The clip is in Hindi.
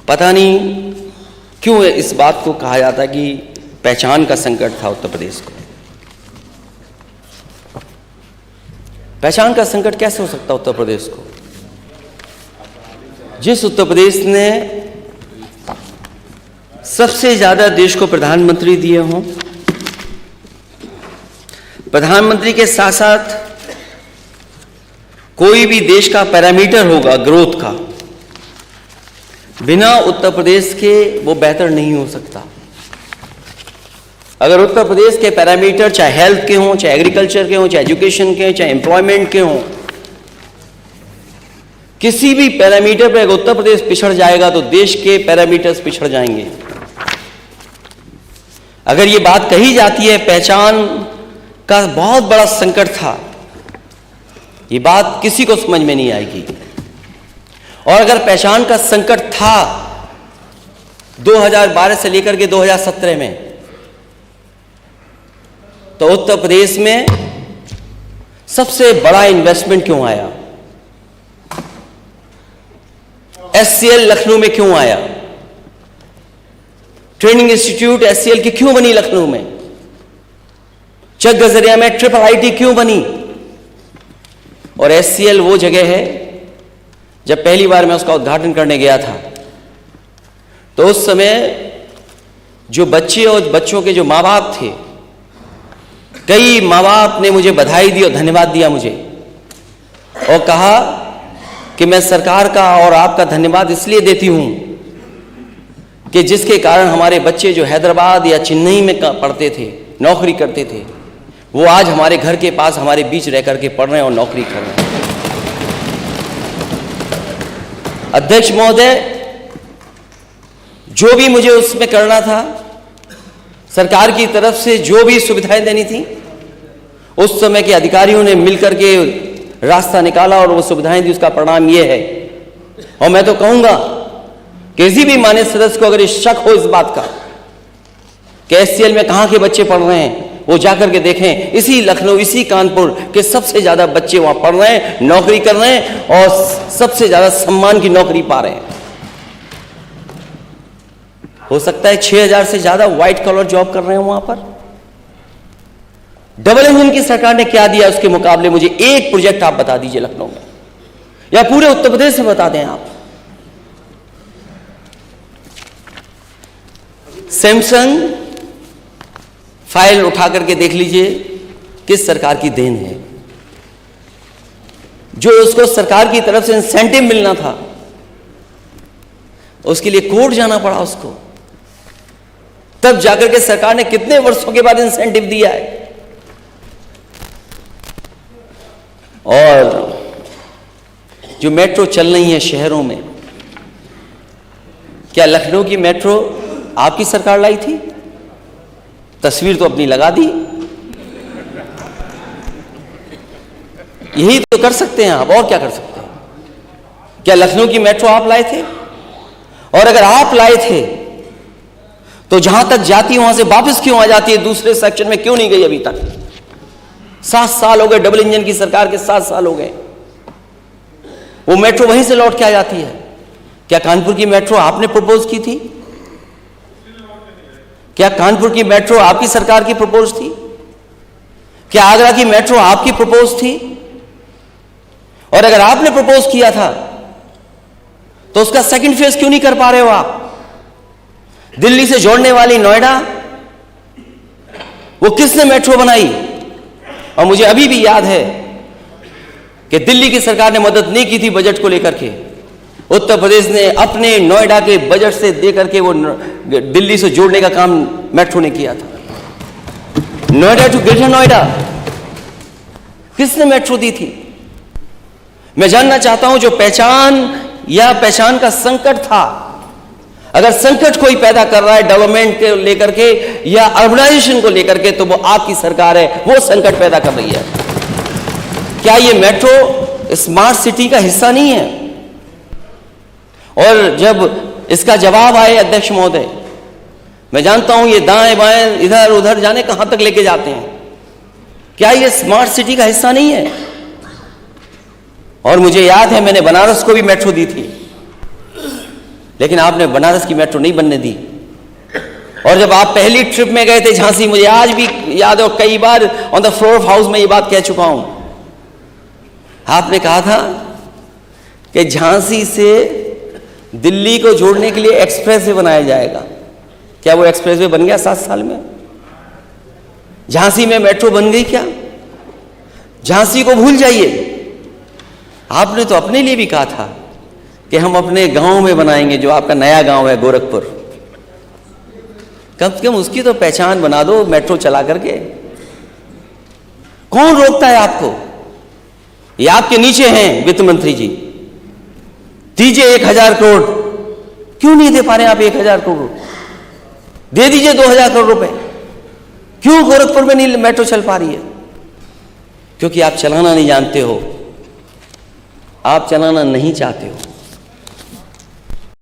पता नहीं क्यों इस बात को कहा जाता है कि पहचान का संकट था उत्तर प्रदेश को। पहचान का संकट कैसे हो सकता उत्तर प्रदेश को? जिस उत्तर प्रदेश ने सबसे ज्यादा देश को प्रधानमंत्री दिए हों, प्रधानमंत्री के साथ साथ कोई भी देश का पैरामीटर होगा ग्रोथ का, बिना उत्तर प्रदेश के वो बेहतर नहीं हो सकता। अगर उत्तर प्रदेश के पैरामीटर चाहे हेल्थ के हों, चाहे एग्रीकल्चर के हों, चाहे एजुकेशन के हों, चाहे एम्प्लॉयमेंट के हों, किसी भी पैरामीटर पर अगर उत्तर प्रदेश पिछड़ जाएगा तो देश के पैरामीटर्स पिछड़ जाएंगे। अगर ये बात कही जाती है पहचान का बहुत बड़ा संकट था, ये बात किसी को समझ में नहीं आएगी। और अगर पहचान का संकट था 2012 से लेकर के 2017 में, तो उत्तर प्रदेश में सबसे बड़ा इन्वेस्टमेंट क्यों आया? एचसीएल लखनऊ में क्यों आया? ट्रेनिंग इंस्टीट्यूट एचसीएल की क्यों बनी लखनऊ में? चक गजरिया में ट्रिपल आईटी क्यों बनी? और एचसीएल वो जगह है, जब पहली बार मैं उसका उद्घाटन करने गया था तो उस समय जो बच्चे और बच्चों के जो माँ बाप थे, कई माँ बाप ने मुझे बधाई दी और धन्यवाद दिया मुझे, और कहा कि मैं सरकार का और आपका धन्यवाद इसलिए देती हूं कि जिसके कारण हमारे बच्चे जो हैदराबाद या चेन्नई में पढ़ते थे, नौकरी करते थे, वो आज हमारे घर के पास हमारे बीच रह करके पढ़ रहे हैं और नौकरी कर रहे हैं। अध्यक्ष महोदय, जो भी मुझे उसमें करना था, सरकार की तरफ से जो भी सुविधाएं देनी थी, उस समय के अधिकारियों ने मिलकर के रास्ता निकाला और वो सुविधाएं दी। उसका परिणाम ये है। और मैं तो कहूंगा किसी भी मान्य सदस्य को अगर शक हो इस बात का कि एचसीएल में कहां के बच्चे पढ़ रहे हैं, वो जाकर के देखें। इसी लखनऊ, इसी कानपुर के सबसे ज्यादा बच्चे वहां पढ़ रहे हैं, नौकरी कर रहे हैं और सबसे ज्यादा सम्मान की नौकरी पा रहे हैं। हो सकता है 6000 से ज्यादा व्हाइट कॉलर जॉब कर रहे हैं वहां पर। डबल इंजन की सरकार ने क्या दिया उसके मुकाबले? मुझे एक प्रोजेक्ट आप बता दीजिए लखनऊ में, या पूरे उत्तर प्रदेश से बता दें आप। सैमसंग फाइल उठा करके देख लीजिए किस सरकार की देन है। जो उसको सरकार की तरफ से इंसेंटिव मिलना था, उसके लिए कोर्ट जाना पड़ा उसको, तब जाकर के सरकार ने कितने वर्षों के बाद इंसेंटिव दिया है। और जो मेट्रो चल रही है शहरों में, क्या लखनऊ की मेट्रो आपकी सरकार लाई थी? तस्वीर तो अपनी लगा दी। यही तो कर सकते हैं आप, और क्या कर सकते हैं? क्या लखनऊ की मेट्रो आप लाए थे? और अगर आप लाए थे तो जहां तक जाती है वहां से वापस क्यों आ जाती है? दूसरे सेक्शन में क्यों नहीं गई अभी तक? 7 साल हो गए डबल इंजन की सरकार के, 7 साल हो गए। वो मेट्रो वहीं से लौट के आ जाती है। क्या कानपुर की मेट्रो आपने प्रपोज की थी? क्या कानपुर की मेट्रो आपकी सरकार की प्रपोज थी? क्या आगरा की मेट्रो आपकी प्रपोज थी? और अगर आपने प्रपोज किया था तो उसका सेकंड फेज क्यों नहीं कर पा रहे हो आप? दिल्ली से जोड़ने वाली नोएडा, वो किसने मेट्रो बनाई? और मुझे अभी भी याद है कि दिल्ली की सरकार ने मदद नहीं की थी बजट को लेकर के। उत्तर प्रदेश ने अपने नोएडा के बजट से देकर के वो दिल्ली से जोड़ने का काम मेट्रो ने किया था। नोएडा टू ग्रेटर नोएडा किसने मेट्रो दी थी? मैं जानना चाहता हूं, जो पहचान या पहचान का संकट था, अगर संकट कोई पैदा कर रहा है डेवलपमेंट को लेकर के या अर्बनाइजेशन को लेकर के, तो वो आपकी सरकार है, वो संकट पैदा कर रही है। क्या ये मेट्रो स्मार्ट सिटी का हिस्सा नहीं है? और जब इसका जवाब आए अध्यक्ष महोदय, मैं जानता हूं ये दाएं बाएं इधर उधर जाने कहां तक लेके जाते हैं, क्या ये स्मार्ट सिटी का हिस्सा नहीं है? और मुझे याद है मैंने बनारस को भी मेट्रो दी थी। लेकिन आपने बनारस की मेट्रो नहीं बनने दी। और जब आप पहली ट्रिप में गए थे झांसी, मुझे आज भी याद है, कई बार on the floor of house में ये बात कह चुका हूं, आपने कहा था कि झांसी से दिल्ली को जोड़ने के लिए एक्सप्रेसवे बनाया जाएगा। क्या वो एक्सप्रेसवे बन गया 7 साल में? झांसी में मेट्रो बन गई क्या? झांसी को भूल जाइए। आपने तो अपने लिए भी कहा था कि हम अपने गांव में बनाएंगे, जो आपका नया गांव है गोरखपुर। कम से कम उसकी तो पहचान बना दो मेट्रो चला करके। कौन रोकता है आपको? ये आपके नीचे हैं वित्त मंत्री जी, दीजिए 1000 करोड़। क्यों नहीं दे पा रहे आप 1000 करोड़? दे दीजिए 2000 करोड़ रुपए। क्यों गोरखपुर में नहीं मेट्रो चल पा रही है? क्योंकि आप चलाना नहीं जानते हो, आप चलाना नहीं चाहते हो।